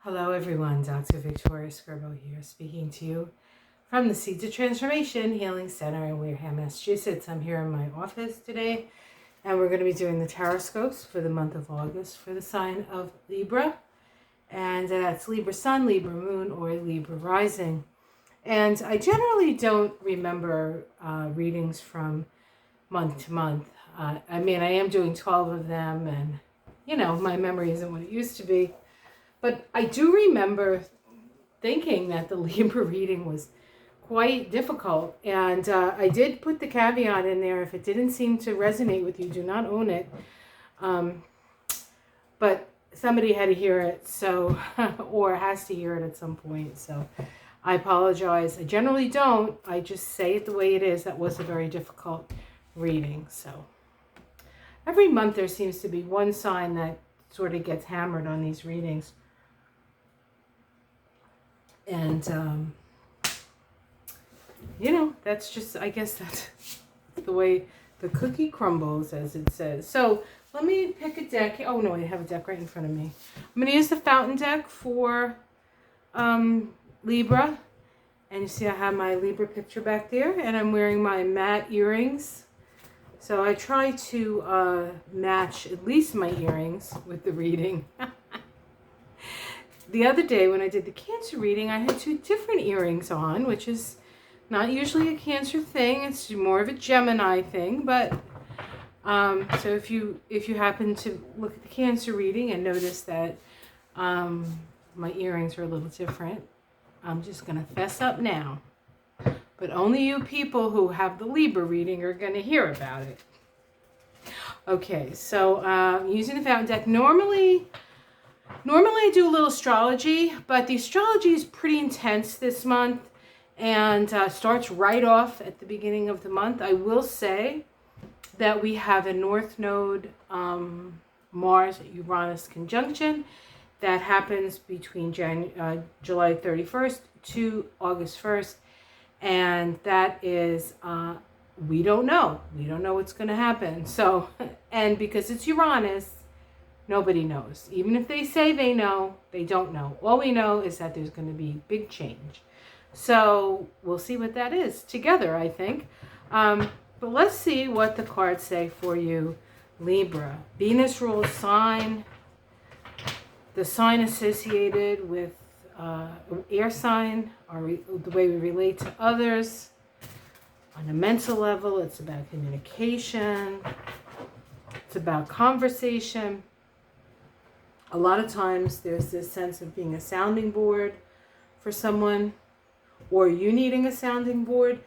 Hello everyone, Dr. Victoria Scribo here, speaking to you from the Seeds of Transformation Healing Center in Wareham, Massachusetts. I'm here in my office today, and we're going to be doing the tarot scopes for the month of August for the sign of Libra, and that's Libra Sun, Libra Moon, or Libra Rising. And I generally don't remember readings from month to month. I am doing 12 of them, and my memory isn't what it used to be. But I do remember thinking that the Libra reading was quite difficult. And I did put the caveat in there, if it didn't seem to resonate with you, do not own it. But somebody had to hear it, so or has to hear it at some point. So I apologize. I generally don't. I just say it the way it is. That was a very difficult reading. So every month there seems to be one sign that sort of gets hammered on these readings. And, that's just, I guess that's the way the cookie crumbles, as it says. So let me pick a deck. Oh, no, I have a deck right in front of me. I'm going to use the fountain deck for Libra. And you see I have my Libra picture back there. And I'm wearing my matte earrings. So I try to match at least my earrings with the reading. The other day when I did the Cancer reading, I had two different earrings on, which is not usually a Cancer thing. It's more of a Gemini thing. But so if you happen to look at the Cancer reading and notice that my earrings are a little different, I'm just going to fess up now. But only you people who have the Libra reading are going to hear about it. Okay, so using the fountain deck. Normally I do a little astrology, but the astrology is pretty intense this month and starts right off at the beginning of the month. I will say that we have a North Node Mars-Uranus conjunction that happens between July 31st to August 1st. And that is, we don't know. We don't know what's going to happen. So, and because it's Uranus, nobody knows. Even if they say they know, they don't know. All we know is that there's going to be big change. So we'll see what that is together, I think. But let's see what the cards say for you, Libra. Venus rules sign. The sign associated with air sign, or the way we relate to others. On a mental level, it's about communication. It's about conversation. A lot of times there's this sense of being a sounding board for someone, or you needing a sounding board.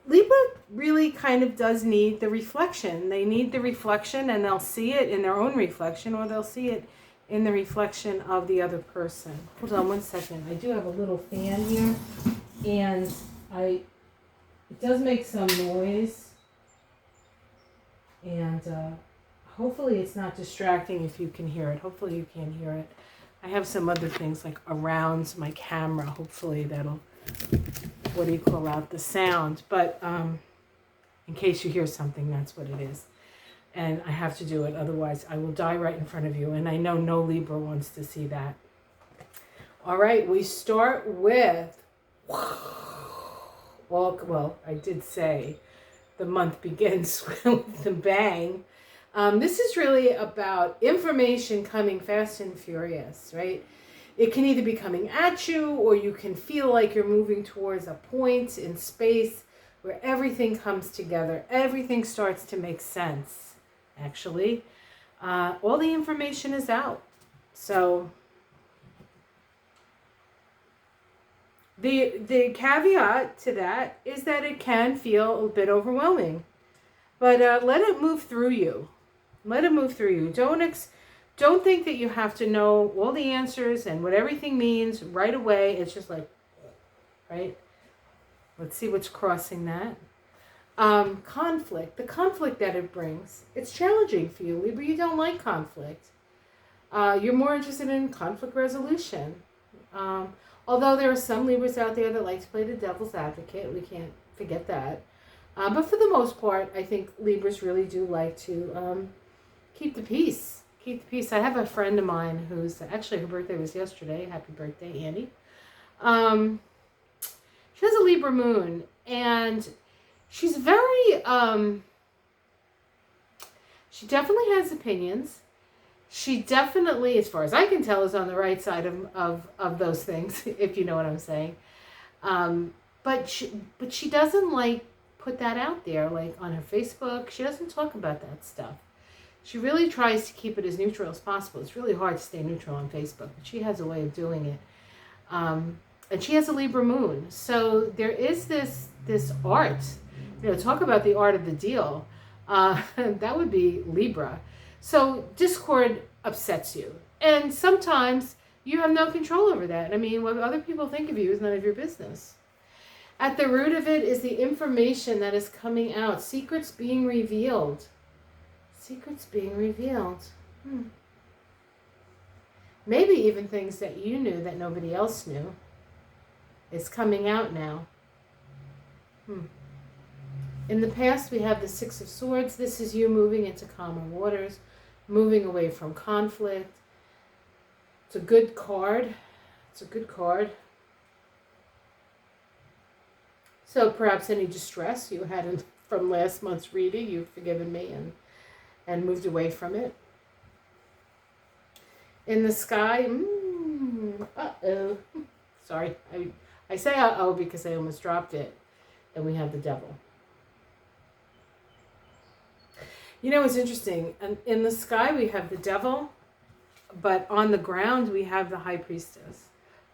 Libra really kind of does need the reflection. They need the reflection, and they'll see it in their own reflection, or they'll see it in the reflection of the other person. Hold on one second. I do have a little fan here, and it does make some noise, and hopefully it's not distracting if you can hear it. Hopefully you can hear it. I have some other things like around my camera. Hopefully that'll, out the sound. But in case you hear something, that's what it is. And I have to do it, otherwise I will die right in front of you. And I know no Libra wants to see that. All right, we start with, well, I did say the month begins with a bang. This is really about information coming fast and furious, right? It can either be coming at you, or you can feel like you're moving towards a point in space where everything comes together. Everything starts to make sense, actually. All the information is out. So the caveat to that is that it can feel a bit overwhelming. But let it move through you. Let it move through you. Don't think that you have to know all the answers and what everything means right away. It's just like, right? Let's see what's crossing that. Conflict. The conflict that it brings. It's challenging for you, Libra. You don't like conflict. You're more interested in conflict resolution. Although there are some Libras out there that like to play the devil's advocate. We can't forget that. But for the most part, I think Libras really do like to keep the peace. Keep the peace. I have a friend of mine who's, actually her birthday was yesterday. Happy birthday, Annie. She has a Libra Moon, and she's very, she definitely has opinions. She definitely, as far as I can tell, is on the right side of those things, if you know what I'm saying. But she doesn't like put that out there, like on her Facebook. She doesn't talk about that stuff. She really tries to keep it as neutral as possible. It's really hard to stay neutral on Facebook, but she has a way of doing it. And she has a Libra Moon. So there is this art. Talk about the art of the deal. That would be Libra. So discord upsets you. And sometimes you have no control over that. I mean, what other people think of you is none of your business. At the root of it is the information that is coming out. Secrets being revealed. Secrets being revealed. Maybe even things that you knew that nobody else knew. It's coming out now. In the past, we have the Six of Swords. This is you moving into calmer waters, moving away from conflict. It's a good card. It's a good card. So perhaps any distress you had from last month's reading, you've forgiven me and moved away from it. In the sky, uh-oh. Sorry, I say uh-oh because I almost dropped it. And we have the Devil. You know, it's interesting. In the sky, we have the Devil, but on the ground, we have the High Priestess.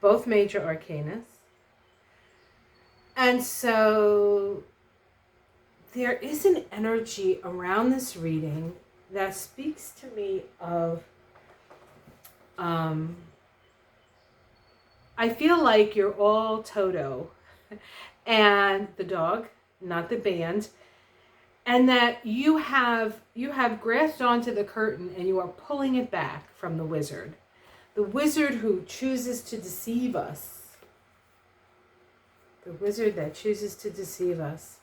Both major arcanas. And so there is an energy around this reading that speaks to me of, I feel like you're all Toto and the dog, not the band, and that you have grasped onto the curtain and you are pulling it back from the wizard who chooses to deceive us. The wizard that chooses to deceive us.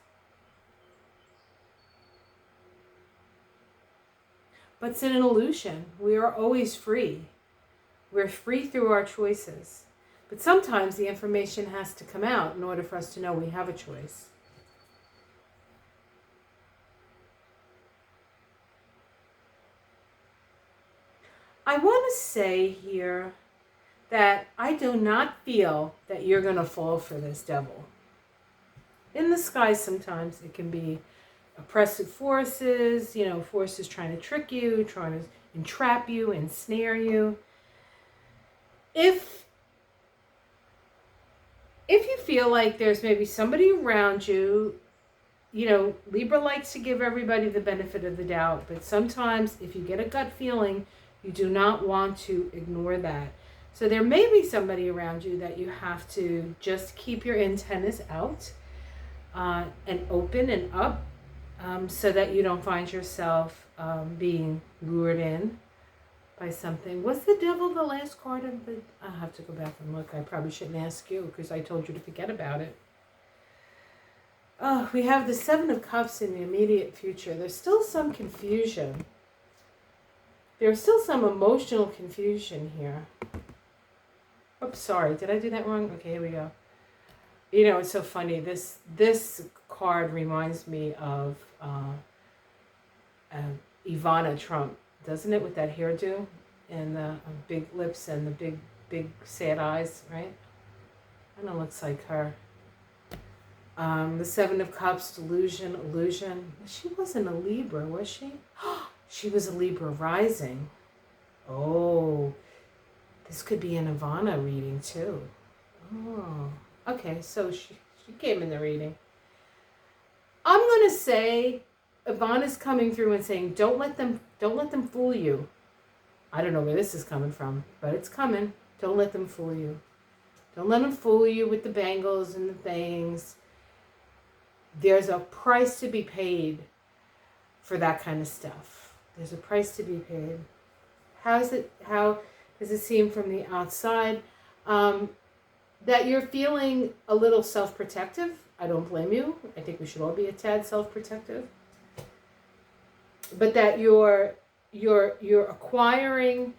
But it's an illusion. We are always free. We're free through our choices. But sometimes the information has to come out in order for us to know we have a choice. I want to say here that I do not feel that you're going to fall for this devil. In the sky sometimes it can be oppressive forces, forces trying to trick you, trying to entrap you, ensnare you. If you feel like there's maybe somebody around you, Libra likes to give everybody the benefit of the doubt, but sometimes if you get a gut feeling, you do not want to ignore that. So there may be somebody around you that you have to just keep your antennas out and open and up so that you don't find yourself being lured in by something. Was the Devil the last card of the... I'll have to go back and look. I probably shouldn't ask you because I told you to forget about it. Oh, we have the Seven of Cups in the immediate future. There's still some confusion. There's still some emotional confusion here. Oops, sorry. Did I do that wrong? Okay, here we go. It's so funny. This card reminds me of Ivana Trump, doesn't it? With that hairdo and the big lips and the big sad eyes, right? Kind of looks like her. The Seven of Cups, illusion. She wasn't a Libra, was she? She was a Libra Rising. Oh, this could be an Ivana reading too. Oh, okay. So she came in the reading. I'm gonna say Ivana's coming through and saying, don't let them fool you. I don't know where this is coming from, but it's coming. Don't let them fool you. Don't let them fool you with the bangles and the things. There's a price to be paid for that kind of stuff. There's a price to be paid. How does it seem from the outside? That you're feeling a little self-protective. I don't blame you. I think we should all be a tad self-protective. But that you're you're acquiring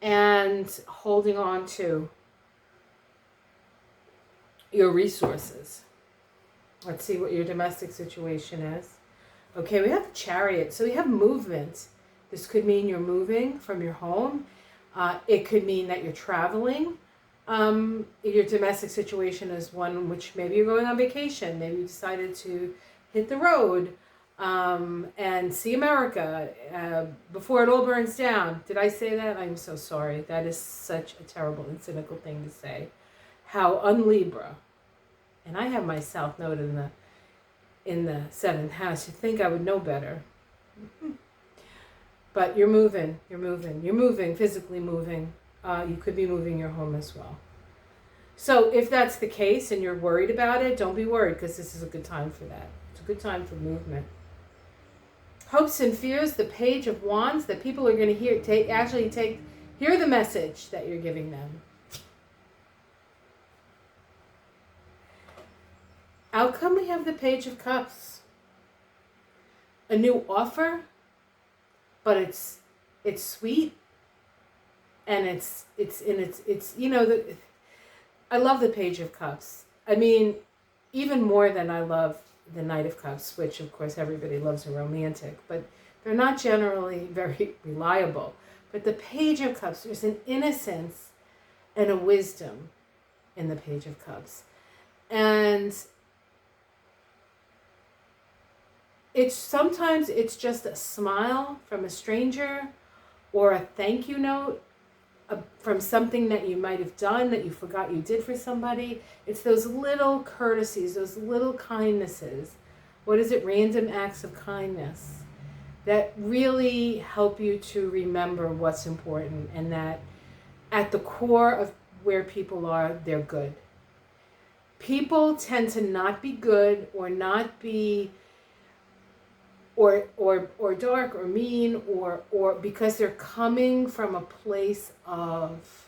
and holding on to your resources. Let's see what your domestic situation is. Okay, we have the Chariot. So we have movement. This could mean you're moving from your home. It could mean that you're traveling. Your domestic situation is one in which maybe you're going on vacation. Maybe you decided to hit the road and see America before it all burns down. Did I say that? I'm so sorry. That is such a terrible and cynical thing to say. How un-Libra. And I have my South Node in the 7th house. You'd think I would know better. But you're moving, physically moving. You could be moving your home as well. So if that's the case and you're worried about it, don't be worried, because this is a good time for that. It's a good time for movement. Hopes and fears, the Page of Wands, that people are going to hear the message that you're giving them. Outcome, we have the Page of Cups. A new offer, but it's sweet, and it's I love the Page of Cups. I mean, even more than I love the Knight of Cups, which of course everybody loves a romantic, but they're not generally very reliable. But the Page of Cups, there's an innocence and a wisdom in the Page of Cups. And sometimes it's just a smile from a stranger, or a thank you note from something that you might have done that you forgot you did for somebody. It's those little courtesies, those little kindnesses. What is it? Random acts of kindness that really help you to remember what's important, and that at the core of where people are, they're good. People tend to not be good, or not be or dark or mean, or because they're coming from a place of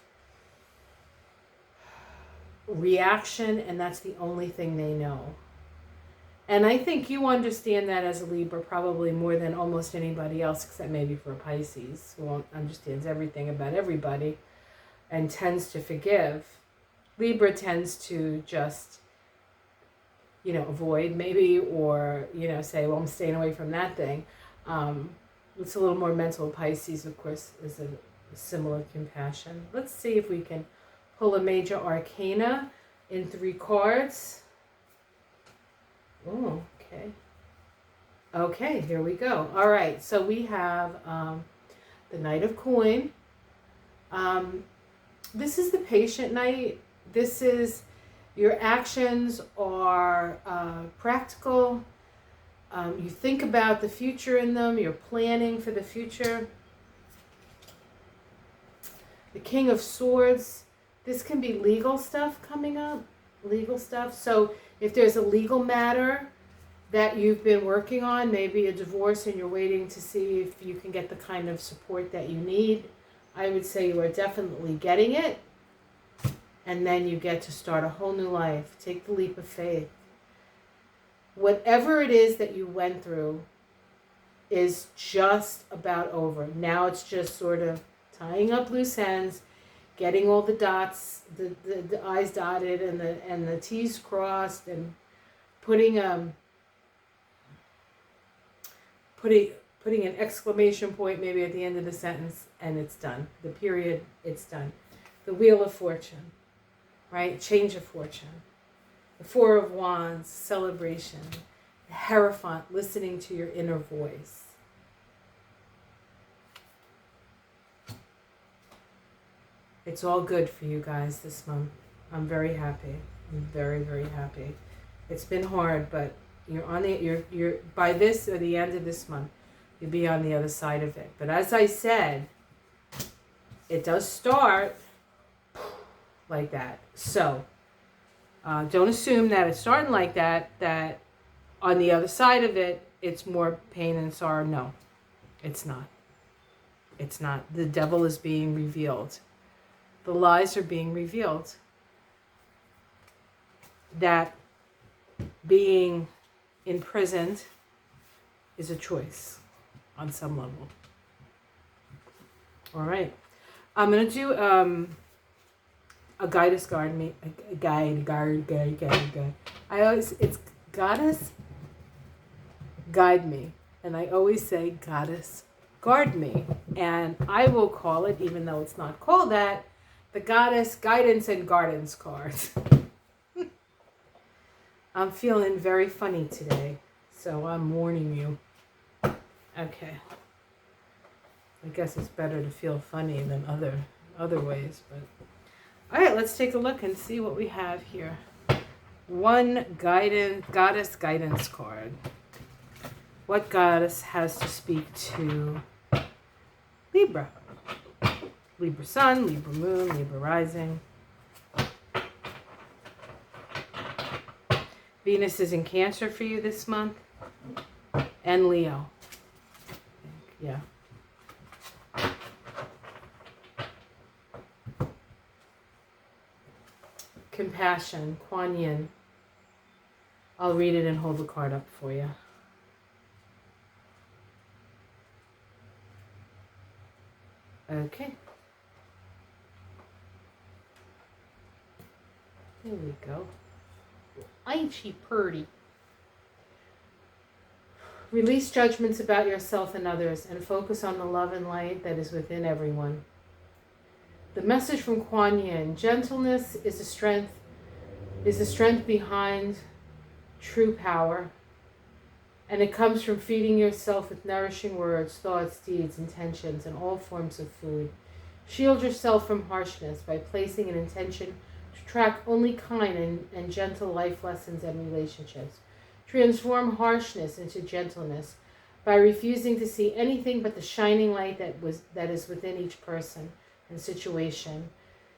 reaction, and that's the only thing they know. And I think you understand that as a Libra probably more than almost anybody else, except maybe for a Pisces, who understands everything about everybody and tends to forgive. Libra tends to just avoid maybe, or, say, well, I'm staying away from that thing. It's a little more mental. Pisces, of course, is a similar compassion. Let's see if we can pull a major arcana in 3 cards. Oh, okay. Okay, here we go. All right, so we have the Knight of Coin. This is the Patient Knight. This is your actions are practical. You think about the future in them. You're planning for the future. The King of Swords. This can be legal stuff coming up. Legal stuff. So if there's a legal matter that you've been working on, maybe a divorce, and you're waiting to see if you can get the kind of support that you need, I would say you are definitely getting it. And then you get to start a whole new life. Take the leap of faith. Whatever it is that you went through is just about over. Now it's just sort of tying up loose ends, getting all the dots, the I's dotted and the T's crossed, and putting an exclamation point maybe at the end of the sentence, and it's done. The period, it's done. The Wheel of Fortune. Right? Change of fortune. The 4 of Wands, celebration. The Hierophant, listening to your inner voice. It's all good for you guys this month. I'm very happy. I'm very, very happy. It's been hard, but you're by this or the end of this month, you'll be on the other side of it. But as I said, it does start like that. So don't assume that it's starting like that on the other side of it, it's more pain and sorrow. No, it's not. It's not. The devil is being revealed. The lies are being revealed. That being imprisoned is a choice on some level. All right. I'm going to do a goddess guard me. A guide. I always, it's goddess guide me. And I always say goddess guard me. And I will call it, even though it's not called that, the goddess guidance and gardens cards. I'm feeling very funny today, so I'm warning you. Okay. I guess it's better to feel funny than other ways, but all right, let's take a look and see what we have here. One goddess guidance card. What goddess has to speak to Libra? Libra Sun, Libra Moon, Libra Rising. Venus is in Cancer for you this month. And Leo. Yeah. Compassion, Kuan Yin. I'll read it and hold the card up for you. Okay. There we go. Ain't she pretty? Release judgments about yourself and others and focus on the love and light that is within everyone. The message from Kuan Yin: gentleness is the strength behind true power, and it comes from feeding yourself with nourishing words, thoughts, deeds, intentions, and all forms of food. Shield yourself from harshness by placing an intention to track only kind and gentle life lessons and relationships. Transform harshness into gentleness by refusing to see anything but the shining light that is within each person and situation.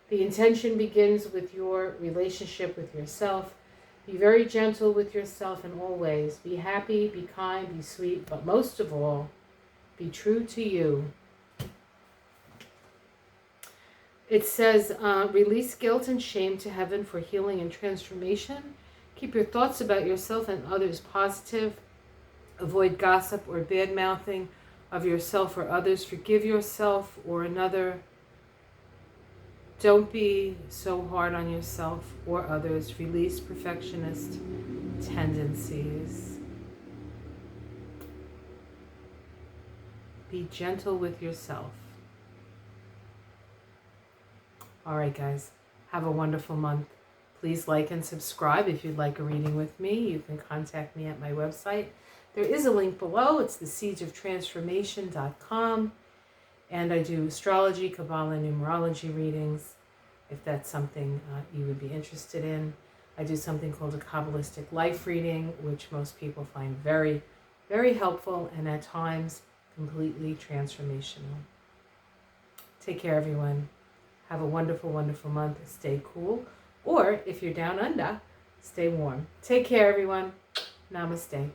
The intention begins with your relationship with yourself. Be very gentle with yourself in all ways. Be happy, be kind, be sweet, but most of all, be true to you. It says, release guilt and shame to heaven for healing and transformation. Keep your thoughts about yourself and others positive. Avoid gossip or bad-mouthing of yourself or others. Forgive yourself or another. Don't be so hard on yourself or others. Release perfectionist tendencies. Be gentle with yourself. All right, guys. Have a wonderful month. Please like and subscribe if you'd like a reading with me. You can contact me at my website. There is a link below. It's theseedsoftranceformation.com. And I do astrology, Kabbalah, and numerology readings, if that's something you would be interested in. I do something called a Kabbalistic life reading, which most people find very, very helpful and at times completely transformational. Take care, everyone. Have a wonderful, wonderful month. Stay cool. Or if you're down under, stay warm. Take care, everyone. Namaste.